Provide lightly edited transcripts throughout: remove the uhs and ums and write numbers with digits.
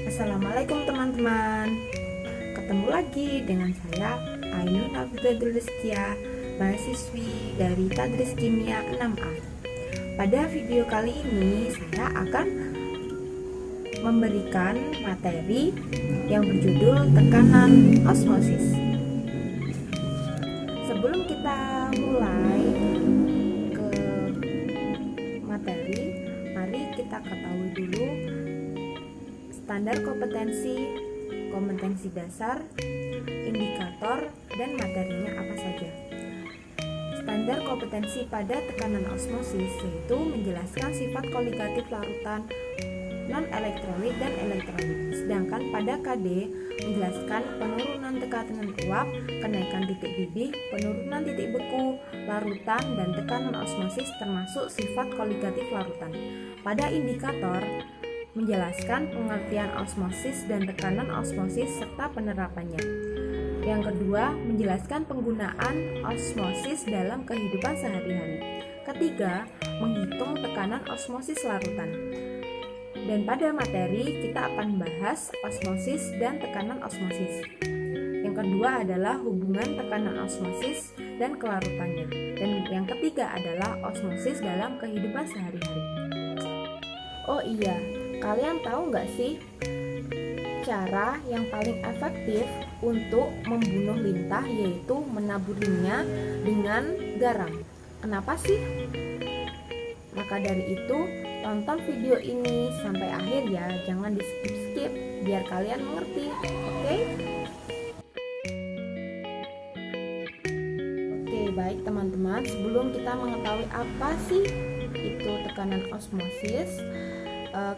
Assalamualaikum teman-teman. Ketemu lagi dengan saya Ainun Abdul Rizkia, mahasiswi dari Tadris Kimia 6A. Pada video kali ini saya akan memberikan materi yang berjudul tekanan osmosis. Sebelum kita mulai ke materi, mari kita ketahui dulu standar kompetensi dasar, indikator, dan materinya apa saja. Standar kompetensi pada tekanan osmosis yaitu menjelaskan sifat koligatif larutan non-elektrolit dan elektrolit. Sedangkan pada KD menjelaskan penurunan tekanan uap, kenaikan titik didih, penurunan titik beku, larutan, dan tekanan osmosis termasuk sifat koligatif larutan. Pada indikator menjelaskan pengertian osmosis dan tekanan osmosis serta penerapannya. Yang kedua, menjelaskan penggunaan osmosis dalam kehidupan sehari-hari. Ketiga, menghitung tekanan osmosis larutan. Dan pada materi kita akan bahas osmosis dan tekanan osmosis. Yang kedua adalah hubungan tekanan osmosis dan kelarutannya. Dan yang ketiga adalah osmosis dalam kehidupan sehari-hari. Oh iya, kalian tahu nggak sih cara yang paling efektif untuk membunuh lintah yaitu menaburinya dengan garam? Kenapa sih? Maka dari itu, tonton video ini sampai akhir ya, jangan di skip-skip biar kalian mengerti, oke? Oke, baik teman-teman, sebelum kita mengetahui apa sih itu tekanan osmosis,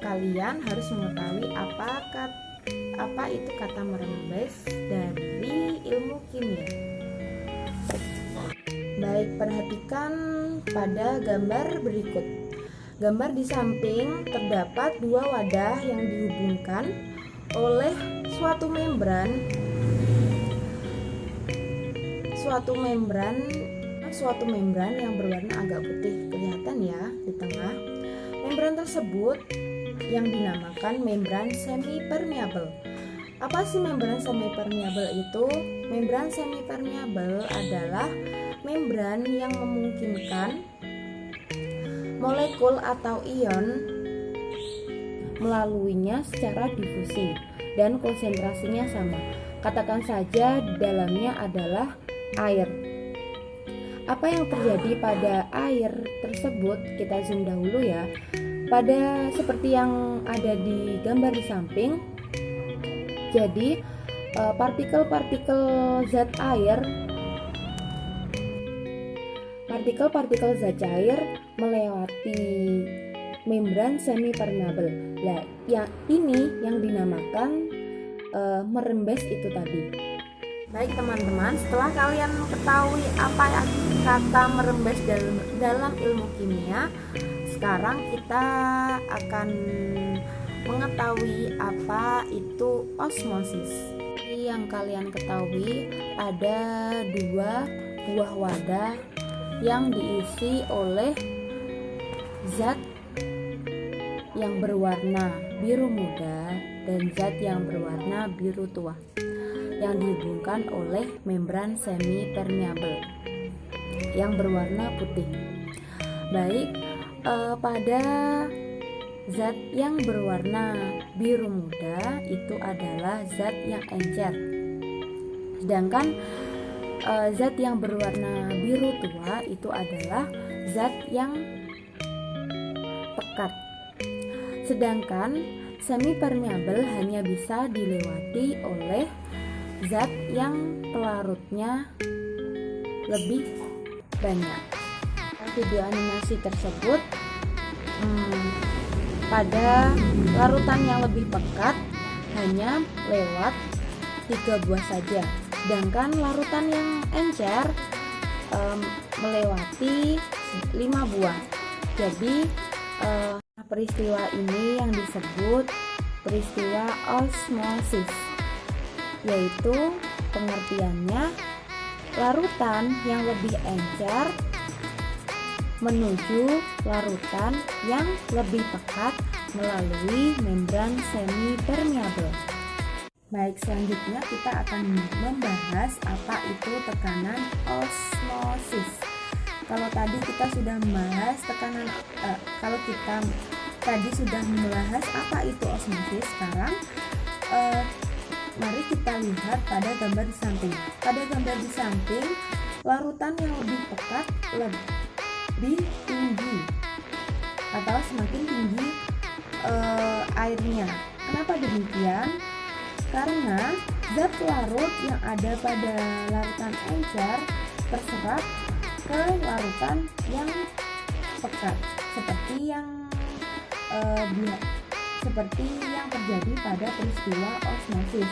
kalian harus mengetahui apa itu kata merembes dari ilmu kimia. Baik, perhatikan pada gambar berikut. Gambar di samping terdapat dua wadah yang dihubungkan oleh suatu membran yang berwarna agak putih, kelihatan ya di tengah. Membran tersebut yang dinamakan membran semi-permeable. Apa sih membran semi-permeable itu? Membran semi-permeable adalah membran yang memungkinkan molekul atau ion melaluinya secara difusi dan konsentrasinya sama. Katakan saja di dalamnya adalah air. Apa yang terjadi pada air tersebut? Kita zoom dahulu ya. Pada seperti yang ada di gambar di samping, jadi partikel-partikel zat cair melewati membran semi-permeable. Nah, ini yang dinamakan merembes itu tadi. Baik teman-teman, setelah kalian ketahui apa kata merembes dalam ilmu kimia, sekarang kita akan mengetahui apa itu osmosis. Yang kalian ketahui ada dua buah wadah yang diisi oleh zat yang berwarna biru muda dan zat yang berwarna biru tua yang dihubungkan oleh membran semi-permeable yang berwarna putih. Baik, pada zat yang berwarna biru muda itu adalah zat yang encer. Sedangkan zat yang berwarna biru tua itu adalah zat yang pekat. Sedangkan semi-permeable hanya bisa dilewati oleh zat yang pelarutnya lebih banyak. Video animasi tersebut pada larutan yang lebih pekat hanya lewat 3 buah saja, sedangkan larutan yang encer melewati 5 buah. Jadi peristiwa ini yang disebut peristiwa osmosis, yaitu pengertiannya larutan yang lebih encer menuju larutan yang lebih pekat melalui membran semi permeabel. Baik, selanjutnya kita akan membahas apa itu tekanan osmosis. Kalau tadi kita sudah membahas apa itu osmosis, sekarang mari kita lihat pada gambar di samping. Pada gambar di samping, larutan yang lebih pekat lebih tinggi atau semakin tinggi airnya. Kenapa demikian? Karena zat larut yang ada pada larutan encer terserap ke larutan yang pekat, seperti yang terjadi pada peristiwa osmosis.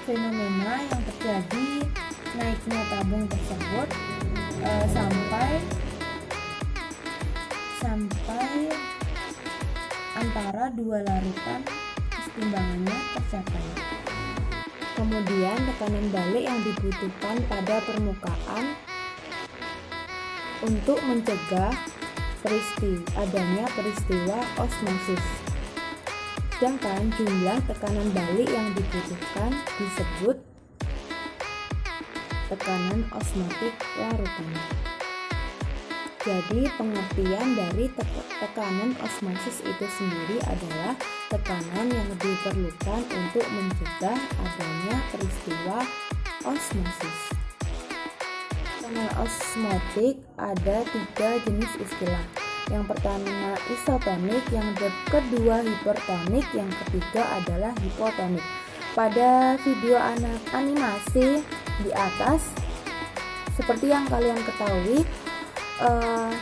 Fenomena yang terjadi naiknya tabung tersebut sampai antara dua larutan keseimbangannya tercapai. Kemudian tekanan balik yang dibutuhkan pada permukaan untuk mencegah adanya peristiwa osmosis. Sedangkan jumlah tekanan balik yang dibutuhkan disebut tekanan osmotik larutan. Jadi pengertian dari tekanan osmosis itu sendiri adalah tekanan yang diperlukan untuk mencegah adanya peristiwa osmosis. Tekanan osmotik ada 3 jenis istilah. Yang pertama isotonik, yang kedua hipertonik, yang ketiga adalah hipotonik. Pada video animasi di atas, seperti yang kalian ketahui,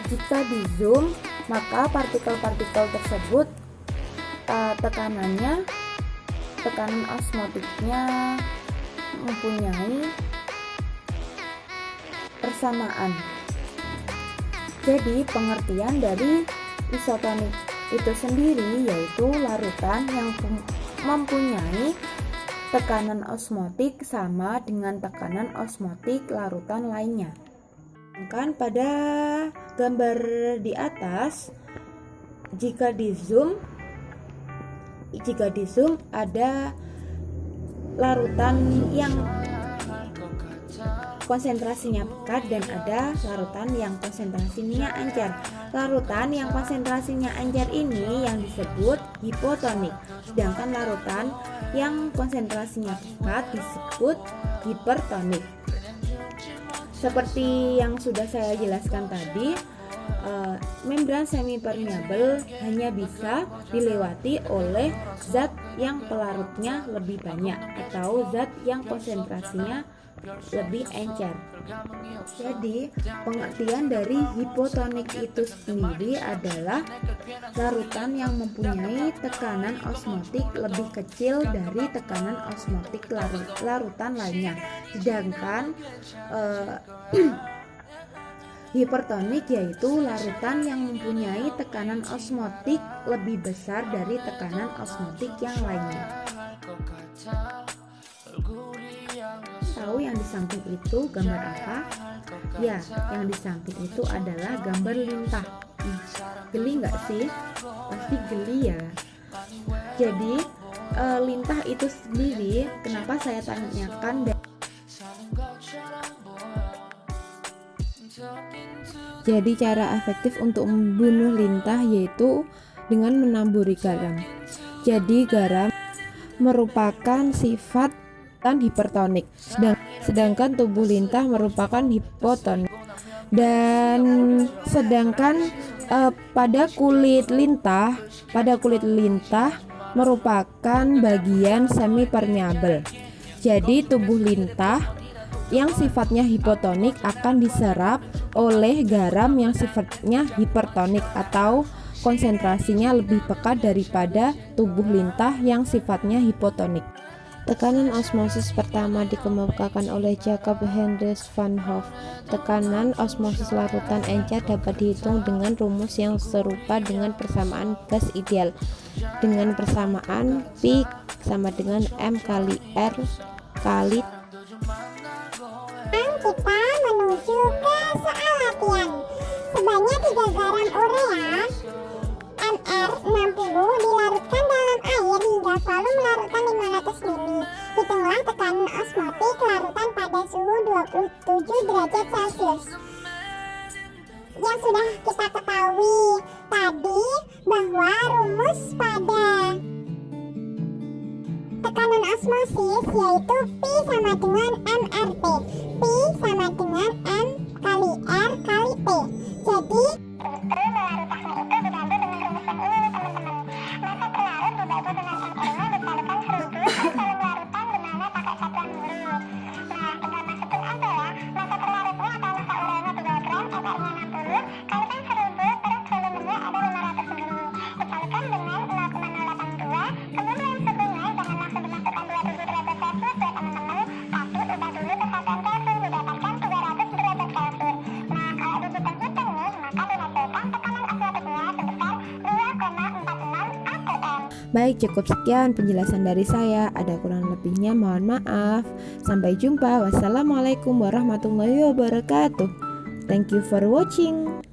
jika di zoom maka partikel-partikel tersebut tekanan osmotiknya mempunyai persamaan. Jadi pengertian dari isotonik itu sendiri yaitu larutan yang mempunyai tekanan osmotik sama dengan tekanan osmotik larutan lainnya. Kan pada gambar di atas, jika di zoom ada larutan yang konsentrasinya pekat dan ada larutan yang konsentrasinya encer. Larutan yang konsentrasinya encer ini yang disebut hipotonik, sedangkan larutan yang konsentrasinya pekat disebut hipertonik. Seperti yang sudah saya jelaskan tadi, membran semi permeabel hanya bisa dilewati oleh zat yang pelarutnya lebih banyak atau zat yang konsentrasinya lebih encer. Jadi pengertian dari hipotonik itu sendiri adalah larutan yang mempunyai tekanan osmotik lebih kecil dari tekanan osmotik larutan lainnya. Sedangkan hipertonik yaitu larutan yang mempunyai tekanan osmotik lebih besar dari tekanan osmotik yang lainnya. Tahu yang di samping itu gambar apa? Ya, yang di samping itu adalah gambar lintah. Geli nggak sih? Pasti geli ya. Jadi lintah itu sendiri, kenapa saya tanyakan? Jadi cara efektif untuk membunuh lintah yaitu dengan menamburi garam. Jadi garam merupakan sifat hipertonik, sedangkan tubuh lintah merupakan hipotonik. Dan sedangkan pada kulit lintah merupakan bagian semi permeabel. Jadi tubuh lintah yang sifatnya hipotonik akan diserap oleh garam yang sifatnya hipertonik atau konsentrasinya lebih pekat daripada tubuh lintah yang sifatnya hipotonik. Tekanan osmosis pertama dikemukakan oleh Jacob Hendrik van Hoff. Tekanan osmosis larutan encer dapat dihitung dengan rumus yang serupa dengan persamaan gas ideal, dengan persamaan P sama dengan M kali R kali. Kita menuju ke soal latihan. sebanyak 3 gram urea MR60 dilarutkan dalam air hingga volume larutan 500 ml. Hitunglah tekanan osmotik larutan pada suhu 27 derajat Celcius. Yang sudah kita ketahui tadi bahwa rumus pada tekanan osmosis yaitu P sama dengan MRT. P sama dengan M kali R kali T. Jadi larutannya itu dibantu dengan rumus yang ini teman-teman. Masa terlarut dibagi dengan MR-nya dikalikan 1000 per volume larutan dimana pakai satuan mol. Nah, tinggal masukin aja ya. Masa terlarutnya atau masa ureanya 3 gram, MR-nya 60, kalikan 1000 per volumenya ada 500 ml. Dikalikan dengan 0,082. Kemudian suhunya jangan langsung dimasukkan 27 derajat Celcius ya teman-teman, tapi ubah dulu ke satuan Kelvin didapatkan 300 derajat Kelvin. Nah, kalau dihitung-hitung nih, maka dihasilkan tekanan osmotiknya sebesar 2,46 atm. Baik, cukup sekian penjelasan dari saya. Ada kurang lebihnya mohon maaf. Sampai jumpa. Wassalamualaikum warahmatullahi wabarakatuh. Thank you for watching.